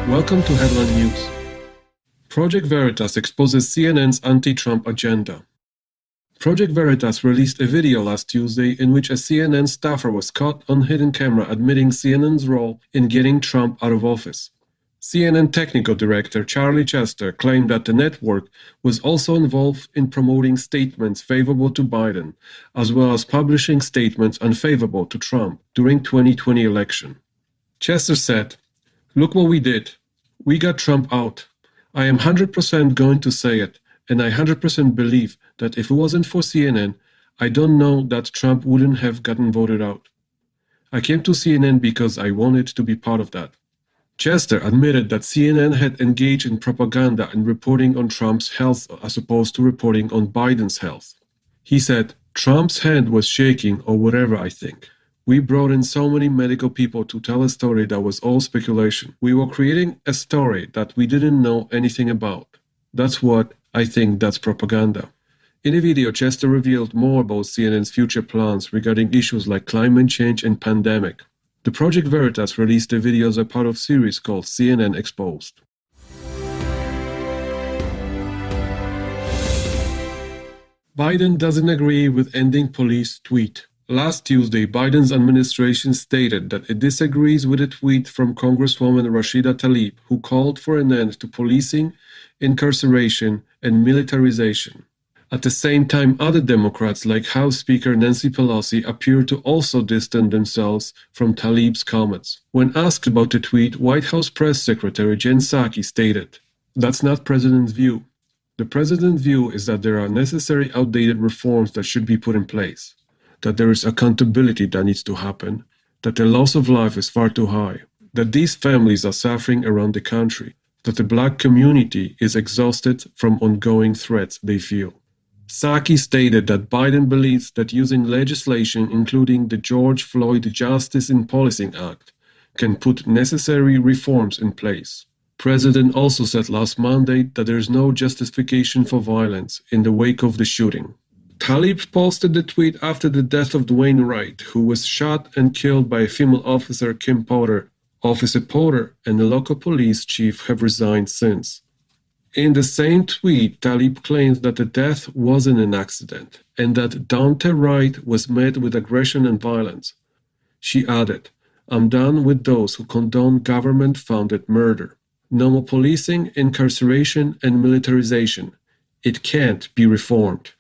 Welcome to Headline News. Project Veritas exposes CNN's anti-Trump agenda. Project Veritas released a video last Tuesday in which a CNN staffer was caught on hidden camera admitting CNN's role in getting Trump out of office. CNN technical director Charlie Chester claimed that the network was also involved in promoting statements favorable to Biden, as well as publishing statements unfavorable to Trump during 2020 election. Chester said, "Look what we did. We got Trump out. I am 100% going to say it, and I 100% believe that if it wasn't for CNN, I don't know that Trump wouldn't have gotten voted out. I came to CNN because I wanted to be part of that." Chester admitted that CNN had engaged in propaganda and reporting on Trump's health as opposed to reporting on Biden's health. He said, "Trump's hand was shaking or whatever, I think. We brought in so many medical people to tell a story that was all speculation. We were creating a story that we didn't know anything about. That's what I think that's propaganda." In a video, Chester revealed more about CNN's future plans regarding issues like climate change and pandemic. The Project Veritas released the video as a part of a series called CNN Exposed. Biden doesn't agree with ending police tweet. Last Tuesday, Biden's administration stated that it disagrees with a tweet from Congresswoman Rashida Tlaib, who called for an end to policing, incarceration, and militarization. At the same time, other Democrats like House Speaker Nancy Pelosi appear to also distance themselves from Tlaib's comments. When asked about the tweet, White House Press Secretary Jen Psaki stated, "That's not President's view. The President's view is that there are necessary outdated reforms that should be put in place, that there is accountability that needs to happen, that the loss of life is far too high, that these families are suffering around the country, that the Black community is exhausted from ongoing threats they feel." Psaki stated that Biden believes that using legislation, including the George Floyd Justice in Policing Act, can put necessary reforms in place. President also said last Monday that there is no justification for violence in the wake of the shooting. Tlaib posted the tweet after the death of Dwayne Wright, who was shot and killed by a female officer, Kim Potter. Officer Potter and the local police chief have resigned since. In the same tweet, Tlaib claims that the death wasn't an accident and that Daunte Wright was met with aggression and violence. She added, "I'm done with those who condone government-funded murder. No more policing, incarceration, and militarization. It can't be reformed."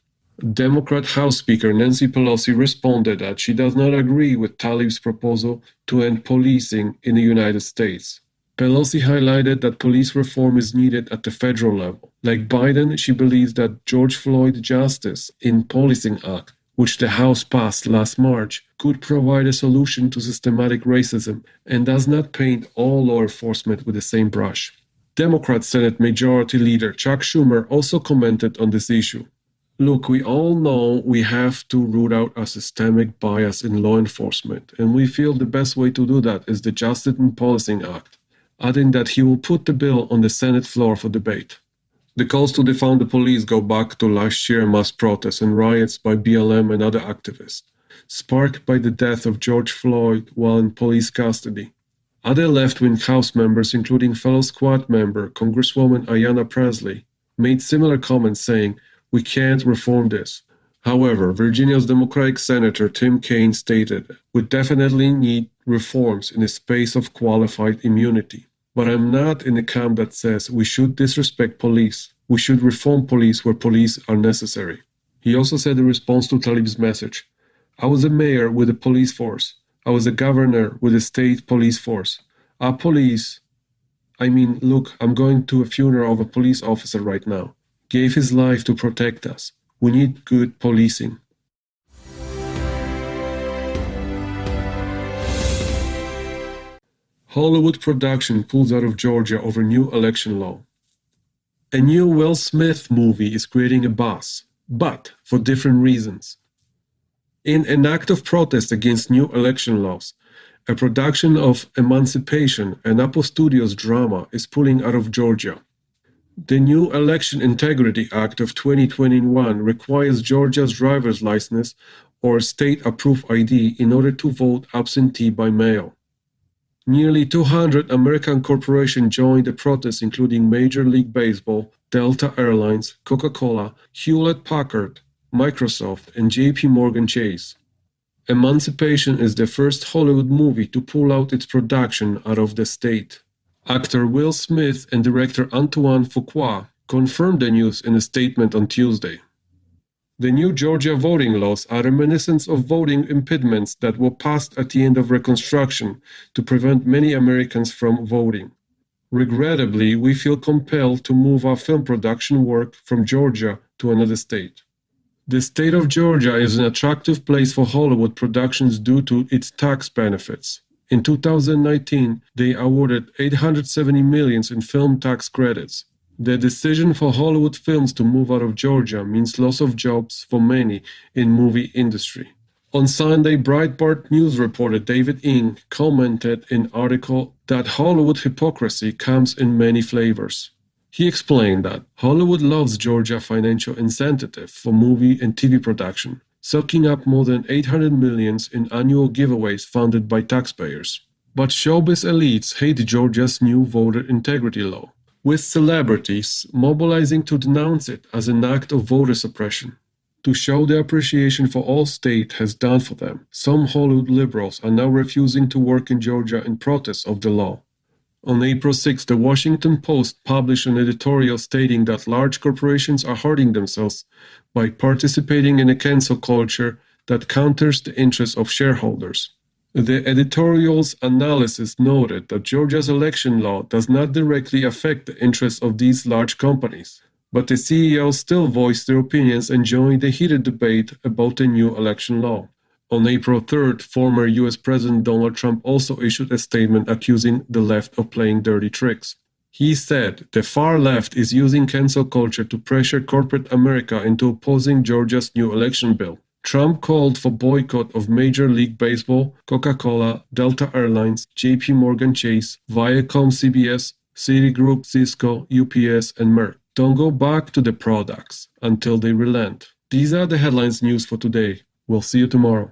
Democrat House Speaker Nancy Pelosi responded that she does not agree with Tlaib's proposal to end policing in the United States. Pelosi highlighted that police reform is needed at the federal level. Like Biden, she believes that George Floyd Justice in Policing Act, which the House passed last March, could provide a solution to systematic racism and does not paint all law enforcement with the same brush. Democrat Senate Majority Leader Chuck Schumer also commented on this issue. "Look, we all know we have to root out a systemic bias in law enforcement, and we feel the best way to do that is the Justice in Policing Act," adding that he will put the bill on the Senate floor for debate. The calls to defund the police go back to last year's mass protests and riots by BLM and other activists, sparked by the death of George Floyd while in police custody. Other left-wing House members, including fellow Squad member Congresswoman Ayanna Pressley, made similar comments saying, "We can't reform this." However, Virginia's Democratic Senator Tim Kaine stated, "We definitely need reforms in the space of qualified immunity. But I'm not in the camp that says we should disrespect police. We should reform police where police are necessary." He also said in response to Tlaib's message, "I was a mayor with a police force. I was a governor with a state police force. Our police, look, I'm going to a funeral of a police officer right now. Gave his life to protect us. We need good policing." Hollywood production pulls out of Georgia over new election law. A new Will Smith movie is creating a buzz, but for different reasons. In an act of protest against new election laws, a production of Emancipation, an Apple Studios drama, is pulling out of Georgia. The new Election Integrity Act of 2021 requires Georgia's driver's license or state-approved ID in order to vote absentee by mail. Nearly 200 American corporations joined the protest, including Major League Baseball, Delta Airlines, Coca-Cola, Hewlett-Packard, Microsoft, and JP Morgan Chase. Emancipation is the first Hollywood movie to pull out its production out of the state. Actor Will Smith and director Antoine Fuqua confirmed the news in a statement on Tuesday. The new Georgia voting laws are reminiscent of voting impediments that were passed at the end of Reconstruction to prevent many Americans from voting. Regrettably, we feel compelled to move our film production work from Georgia to another state. The state of Georgia is an attractive place for Hollywood productions due to its tax benefits. In 2019, they awarded $870 million in film tax credits. The decision for Hollywood films to move out of Georgia means loss of jobs for many in movie industry. On Sunday, Breitbart News reporter David Ng commented in an article that Hollywood hypocrisy comes in many flavors. He explained that Hollywood loves Georgia financial incentive for movie and TV production, soaking up more than $800 million in annual giveaways funded by taxpayers. But showbiz elites hate Georgia's new voter integrity law, with celebrities mobilizing to denounce it as an act of voter suppression. To show their appreciation for all state has done for them, some Hollywood liberals are now refusing to work in Georgia in protest of the law. On April 6, the Washington Post published an editorial stating that large corporations are hurting themselves by participating in a cancel culture that counters the interests of shareholders. The editorial's analysis noted that Georgia's election law does not directly affect the interests of these large companies, but the CEOs still voiced their opinions and joined the heated debate about the new election law. On April 3rd, former US President Donald Trump also issued a statement accusing the left of playing dirty tricks. He said the far left is using cancel culture to pressure corporate America into opposing Georgia's new election bill. Trump called for boycott of Major League Baseball, Coca-Cola, Delta Airlines, JP Morgan Chase, Viacom CBS, Citigroup, Cisco, UPS, and Merck. Don't go back to the products until they relent. These are the headlines news for today. We'll see you tomorrow.